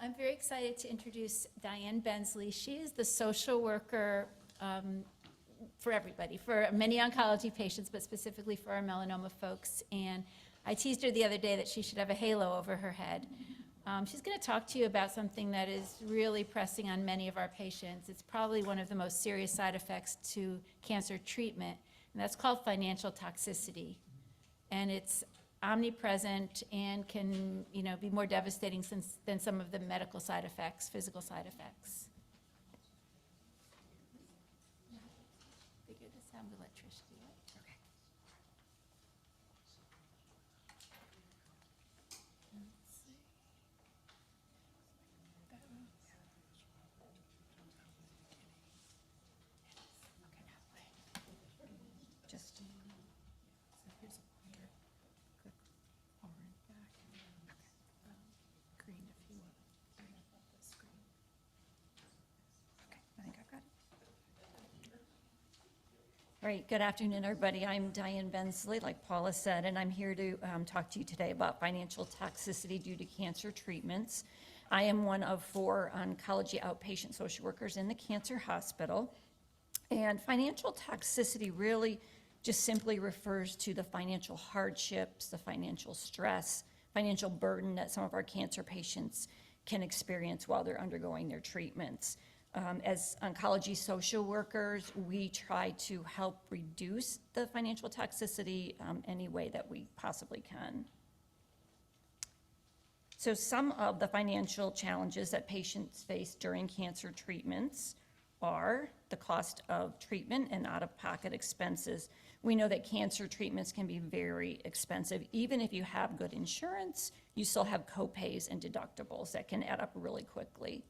I'm very excited to introduce Diane Bensley. She is the social worker for everybody, for many oncology patients, but specifically for our melanoma folks. And I teased her the other day that she should have a halo over her head. She's going to talk to you about something that is really pressing on many of our patients. It's probably one of the most serious side effects to cancer treatment, and that's called financial toxicity. And it's omnipresent and can, be more devastating than some of the medical side effects, physical side effects. Figure this out with electricity, right? Okay. Let's see. That one. Okay, now play. Just so here's a pointer. Click forward, back. Okay. Green if you want. Bring up the screen. Okay, I think I've got it. All right, good afternoon, everybody. I'm Diane Bensley, like Paula said, and I'm here to talk to you today about financial toxicity due to cancer treatments. I am one of 4 oncology outpatient social workers in the cancer hospital, and financial toxicity really just simply refers to the financial hardships, the financial stress, financial burden that some of our cancer patients can experience while they're undergoing their treatments. As oncology social workers, we try to help reduce the financial toxicity any way that we possibly can. So some of the financial challenges that patients face during cancer treatments are the cost of treatment and out-of-pocket expenses. We know that cancer treatments can be very expensive. Even if you have good insurance, you still have co-pays and deductibles that can add up really quickly.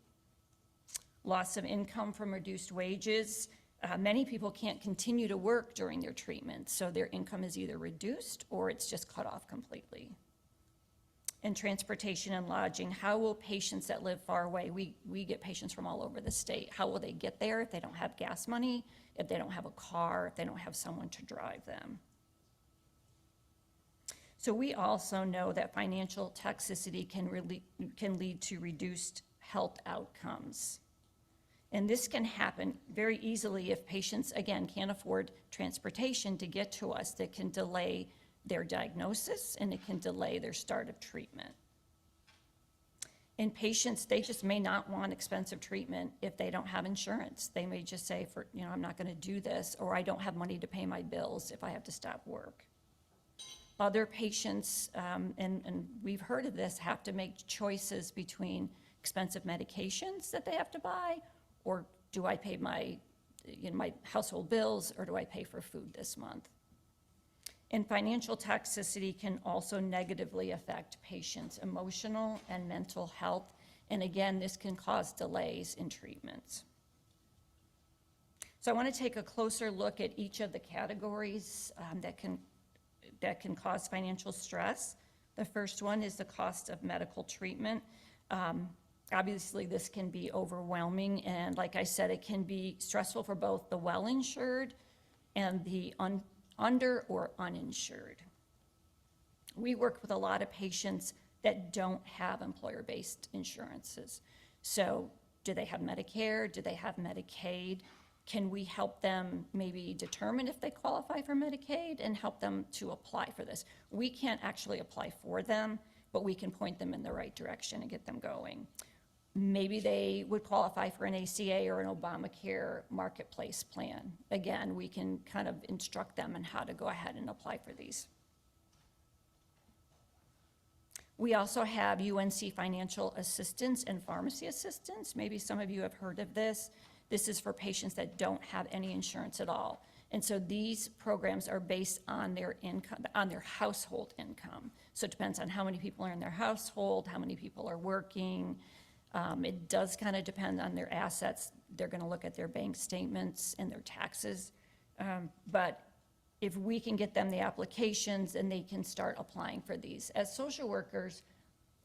Loss of income from reduced wages. Many people can't continue to work during their treatment, so their income is either reduced or it's just cut off completely. And transportation and lodging. How will patients that live far away, we get patients from all over the state, how will they get there if they don't have gas money, if they don't have a car, if they don't have someone to drive them? So we also know that financial toxicity can lead to reduced health outcomes. And this can happen very easily if patients, again, can't afford transportation to get to us. That can delay their diagnosis and it can delay their start of treatment. In patients, they just may not want expensive treatment if they don't have insurance. They may just say, I'm not going to do this, or I don't have money to pay my bills if I have to stop work. Other patients, and we've heard of this, have to make choices between expensive medications that they have to buy, or do I pay my household bills, or do I pay for food this month? And financial toxicity can also negatively affect patients' emotional and mental health. And again, this can cause delays in treatments. So I want to take a closer look at each of the categories that can cause financial stress. The first one is the cost of medical treatment. Obviously, this can be overwhelming, and like I said, it can be stressful for both the well-insured and the under or uninsured. We work with a lot of patients that don't have employer-based insurances. So do they have Medicare? Do they have Medicaid? Can we help them maybe determine if they qualify for Medicaid and help them to apply for this? We can't actually apply for them, but we can point them in the right direction and get them going. Maybe they would qualify for an ACA or an Obamacare marketplace plan. Again, we can kind of instruct them on how to go ahead and apply for these. We also have UNC financial assistance and pharmacy assistance. Maybe some of you have heard of this. This is for patients that don't have any insurance at all. And so these programs are based on their income, on their household income. So it depends on how many people are in their household, how many people are working. It does kind of depend on their assets. They're going to look at their bank statements and their taxes. But if we can get them the applications, and they can start applying for these. As social workers,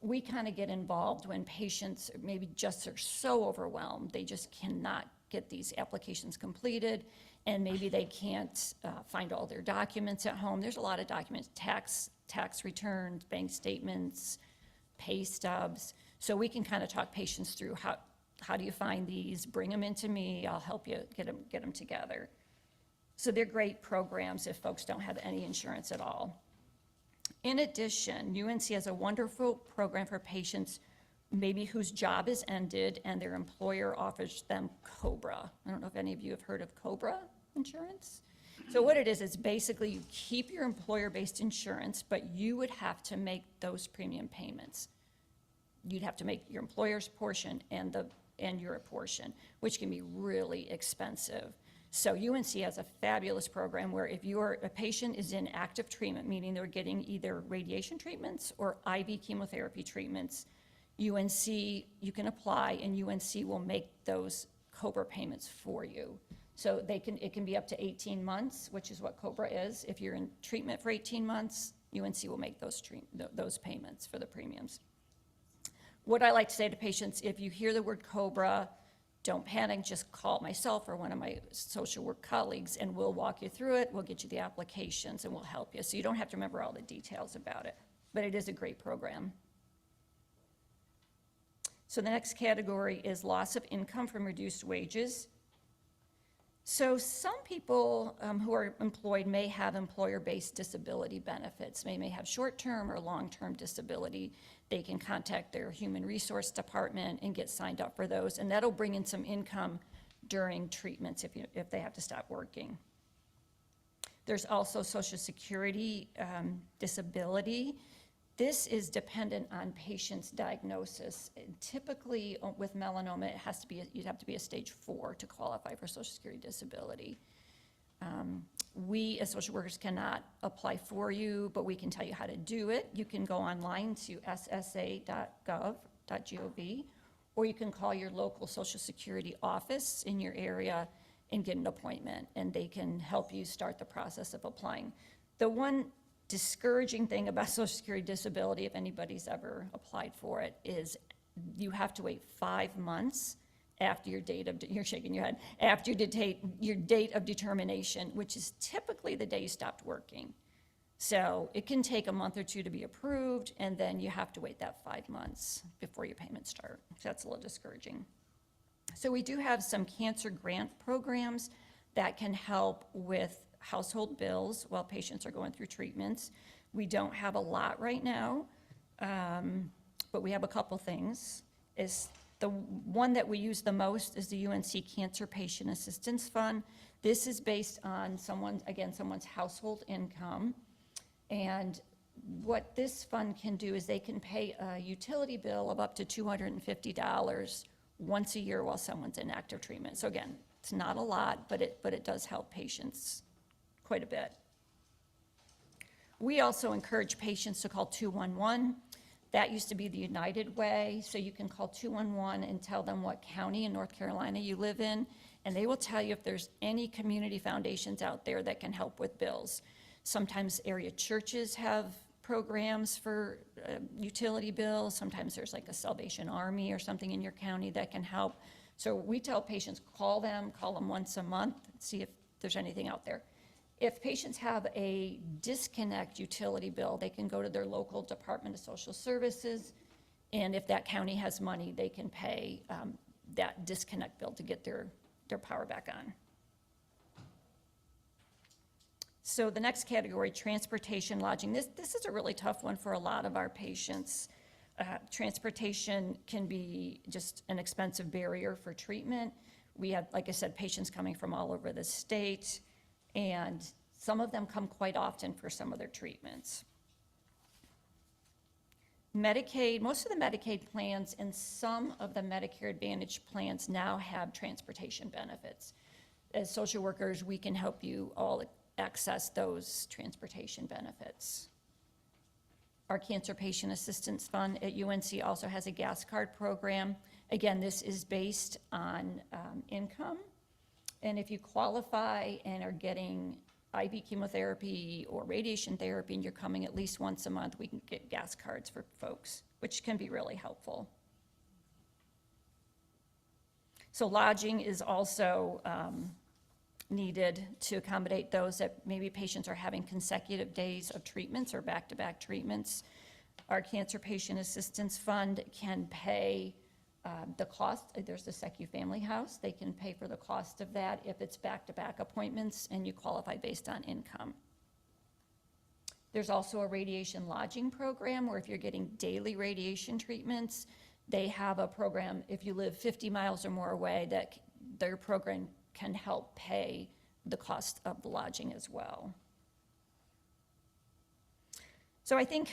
we kind of get involved when patients maybe just are so overwhelmed, they just cannot get these applications completed, and maybe they can't find all their documents at home. There's a lot of documents, tax returns, bank statements, pay stubs. So we can kind of talk patients through how do you find these, bring them into me, I'll help you get them together. So they're great programs if folks don't have any insurance at all. In addition, UNC has a wonderful program for patients maybe whose job is ended and their employer offers them COBRA. I don't know if any of you have heard of COBRA insurance. So what it is basically you keep your employer-based insurance, but you would have to make those premium payments. You'd have to make your employer's portion and your portion, which can be really expensive. So UNC has a fabulous program where if a patient is in active treatment, meaning they're getting either radiation treatments or IV chemotherapy treatments, UNC, you can apply and UNC will make those COBRA payments for you. So it can be up to 18 months, which is what COBRA is. If you're in treatment for 18 months, UNC will make those payments for the premiums. What I like to say to patients, if you hear the word COBRA, don't panic, just call myself or one of my social work colleagues and we'll walk you through it, we'll get you the applications and we'll help you. So you don't have to remember all the details about it, but it is a great program. So the next category is loss of income from reduced wages. So some people who are employed may have employer-based disability benefits. They may have short-term or long-term disability. They can contact their human resource department and get signed up for those, and that'll bring in some income during treatments if they have to stop working. There's also Social Security disability. This is dependent on patient's diagnosis. Typically, with melanoma, you'd have to be a stage 4 to qualify for Social Security disability. We, as social workers, cannot apply for you, but we can tell you how to do it. You can go online to ssa.gov, or you can call your local Social Security office in your area and get an appointment, and they can help you start the process of applying. The one discouraging thing about Social Security disability, if anybody's ever applied for it, is you have to wait 5 months after your date of, you're shaking your head, after your date of determination, which is typically the day you stopped working. So it can take a month or two to be approved, and then you have to wait that 5 months before your payments start. So that's a little discouraging. So we do have some cancer grant programs that can help with household bills while patients are going through treatments. We don't have a lot right now, but we have a couple things. The one that we use the most is the UNC Cancer Patient Assistance Fund. This is based on someone's household income. And what this fund can do is they can pay a utility bill of up to $250 once a year while someone's in active treatment. So again, it's not a lot, but it does help patients quite a bit. We also encourage patients to call 211. That used to be the United Way, so you can call 211 and tell them what county in North Carolina you live in, and they will tell you if there's any community foundations out there that can help with bills. Sometimes area churches have programs for utility bills. Sometimes there's like a Salvation Army or something in your county that can help. So we tell patients, call them once a month, see if there's anything out there. If patients have a disconnect utility bill, they can go to their local Department of Social Services, and if that county has money, they can pay that disconnect bill to get their power back on. So the next category, transportation, lodging. This is a really tough one for a lot of our patients. Transportation can be just an expensive barrier for treatment. We have, like I said, patients coming from all over the state, and some of them come quite often for some of their treatments. Medicaid, most of the Medicaid plans and some of the Medicare Advantage plans now have transportation benefits. As social workers, we can help you all access those transportation benefits. Our Cancer Patient Assistance Fund at UNC also has a gas card program. Again, this is based on income. And if you qualify and are getting IV chemotherapy or radiation therapy and you're coming at least once a month, we can get gas cards for folks, which can be really helpful. So lodging is also needed to accommodate those that maybe patients are having consecutive days of treatments or back-to-back treatments. Our Cancer Patient Assistance Fund can pay the cost. There's the SECU Family House. They can pay for the cost of that if it's back-to-back appointments and you qualify based on income. There's also a radiation lodging program where if you're getting daily radiation treatments, they have a program, if you live 50 miles or more away, that their program can help pay the cost of the lodging as well. So I think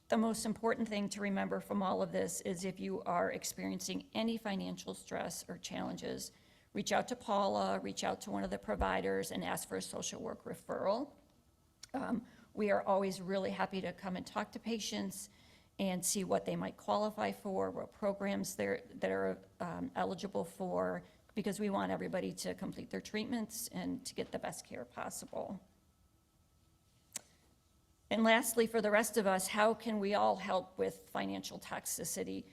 the most important thing to remember from all of this is if you are experiencing any financial stress or challenges, reach out to Paula, reach out to one of the providers, and ask for a social work referral. We are always really happy to come and talk to patients and see what they might qualify for, what programs that are eligible for, because we want everybody to complete their treatments and to get the best care possible. And lastly, for the rest of us, how can we all help with financial toxicity?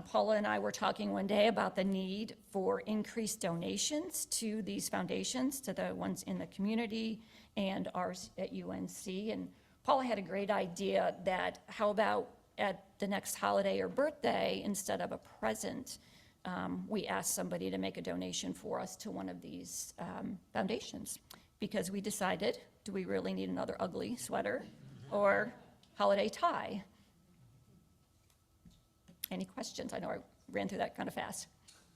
Paula and I were talking one day about the need for increased donations to these foundations, to the ones in the community and ours at UNC. And Paula had a great idea that how about at the next holiday or birthday, instead of a present, we ask somebody to make a donation for us to one of these foundations. Because we decided, do we really need another ugly sweater or holiday tie? Any questions? I know I ran through that kind of fast.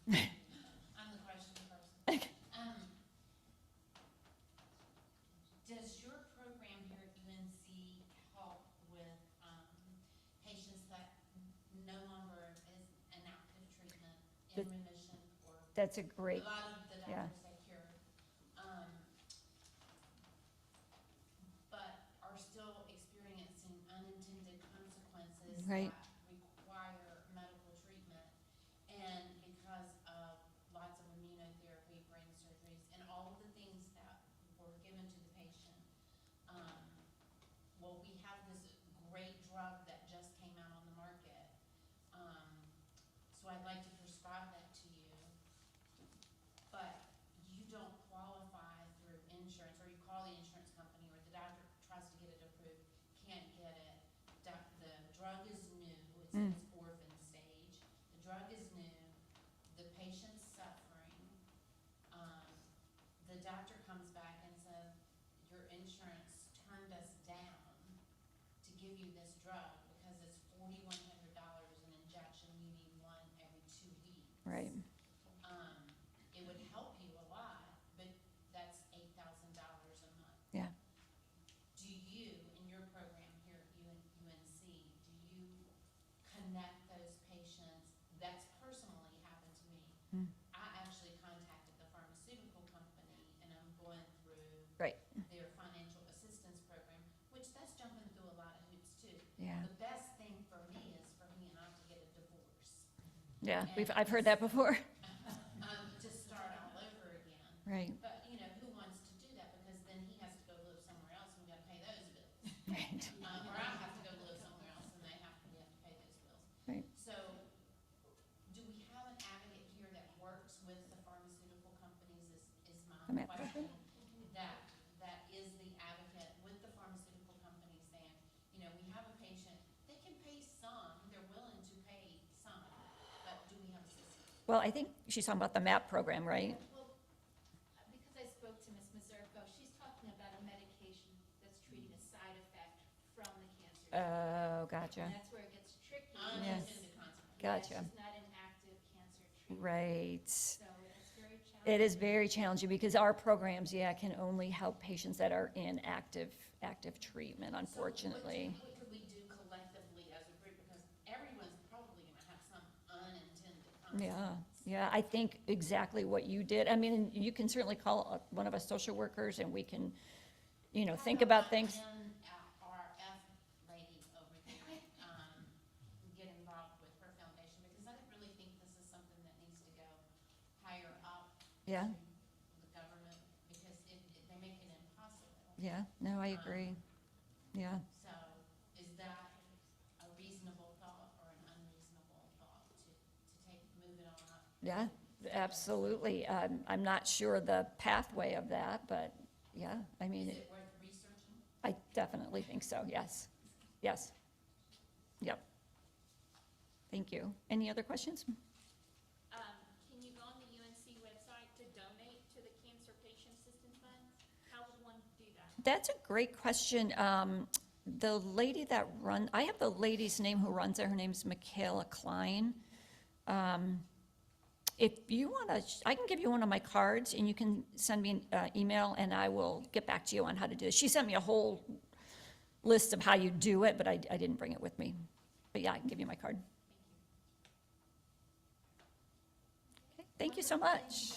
I'm the question person. Does your program here at UNC help with patients that no longer is an active treatment in remission, or That's a great, a lot of the yeah. doctors say cured, but are still experiencing unintended consequences Right. that require medical treatment, and because of lots of immunotherapy, brain surgeries, and all of the things that were given to the patient. Well, we have this great drug that just came out on the market, so I'd like to prescribe that to you, but you don't qualify through insurance, or you call the insurance company, or the doctor tries to get it approved, can't get it. The drug is new, it's in its orphan stage. The drug is new, the patient's suffering. The doctor comes back and says, your insurance turned us down to give you this drug because it's $4,100 an injection. You need one every 2 weeks. Right. It would help you a lot, but that's $8,000 a month. Yeah. Do you, in your program here at UNC, do you connect those patients? That's personally happened to me. I actually contacted the pharmaceutical company, and I'm going through Right. their financial assistance program, which that's jumping through a lot of hoops too. Yeah. The best thing for me is for he and I to get a divorce. Yeah, I've heard that before. To start all over again. Right. But, who wants to do that? Because then he has to go live somewhere else, and we gotta pay those bills. Right. Or I have to go live somewhere else, and we have to pay those bills. Right. So, do we have an advocate here that works with the pharmaceutical companies is my The MAP question. That is the advocate with the pharmaceutical companies saying, we have a patient, they can pay some, they're willing to pay some, but do we have a system? Well, I think she's talking about the MAP program, right? Well, because I spoke to Ms. Mazurko, she's talking about a medication that's treating a side effect from the cancer. Oh, gotcha. And that's where it gets tricky. Yes. Unintended consequences. Gotcha. She's not an active cancer treatment. Right. So it's very challenging. It is very challenging because our programs, can only help patients that are in active treatment, unfortunately. So what could we do collectively as a group? Because everyone's probably gonna have some unintended consequences. Yeah, I think exactly what you did. I mean, you can certainly call one of us social workers and we can, think about things. RF lady over there, get involved with her foundation, because I really think this is something that needs to go higher up. Yeah. To the government, because they make it impossible. Yeah, no, I agree. Yeah. So is that a reasonable thought or an unreasonable thought to move it on up? Yeah, absolutely. I'm not sure the pathway of that, but yeah, I mean, Is it worth researching? I definitely think so, yes. Yes. Yep. Thank you. Any other questions? Can you go on the UNC website to donate to the Cancer Patient Assistance Fund? How would one do that? That's a great question. The lady that I have the lady's name who runs it. Her name's Michaela Klein. If you want to, I can give you one of my cards, and you can send me an email, and I will get back to you on how to do it. She sent me a whole list of how you do it, but I didn't bring it with me. But yeah, I can give you my card. Okay, thank you so much.